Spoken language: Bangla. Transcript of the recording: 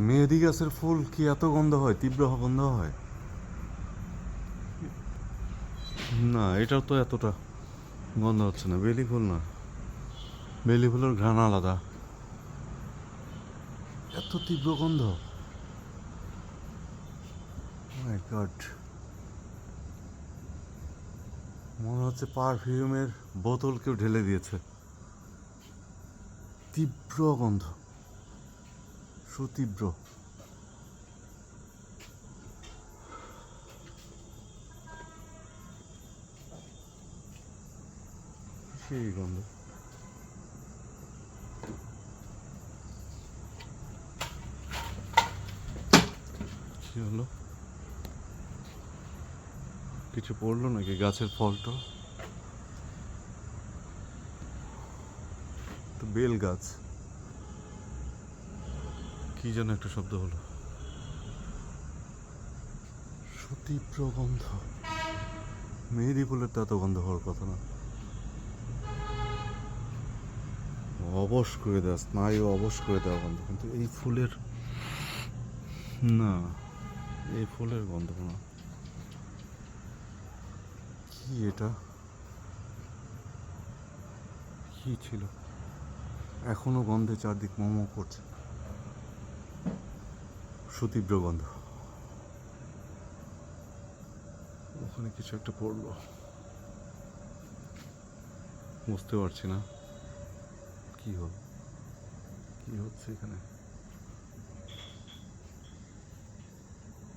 মেহেদি গাছের ফুল কি এত গন্ধ হয়, তীব্র গন্ধ হয়? না, এটাও তো এতটা গন্ধ হচ্ছে না। বেলি ফুল না, বেলি ফুলের ঘ্রাণ আলাদা। এত তীব্র গন্ধ, মাই গড! মনে হচ্ছে পারফিউমের বোতল কেউ ঢেলে দিয়েছে। তীব্র গন্ধ, সুতীব্র। সেই গন্ধ। কি হলো? কিছু পড়লো নাকি গাছের ফলটা? তো বেল গাছ, কি যেন একটা শব্দ হলো। সুতীব্র গন্ধ। মেহেদি ফুলের তো এত গন্ধ হওয়ার কথা না। অবশ করে দেওয়া, স্নায়ু অবশ করে দেওয়া গন্ধ। কিন্তু এই ফুলের না, এই ফুলের গন্ধ না। কি এটা? কি ছিল? এখনো গন্ধে চারদিক মোমো করছে। সুতীব্র গন্ধ। ওখানে কিছু একটা পড়লো, বুঝতে পারছি না কি হলো, কি হচ্ছে এখানে।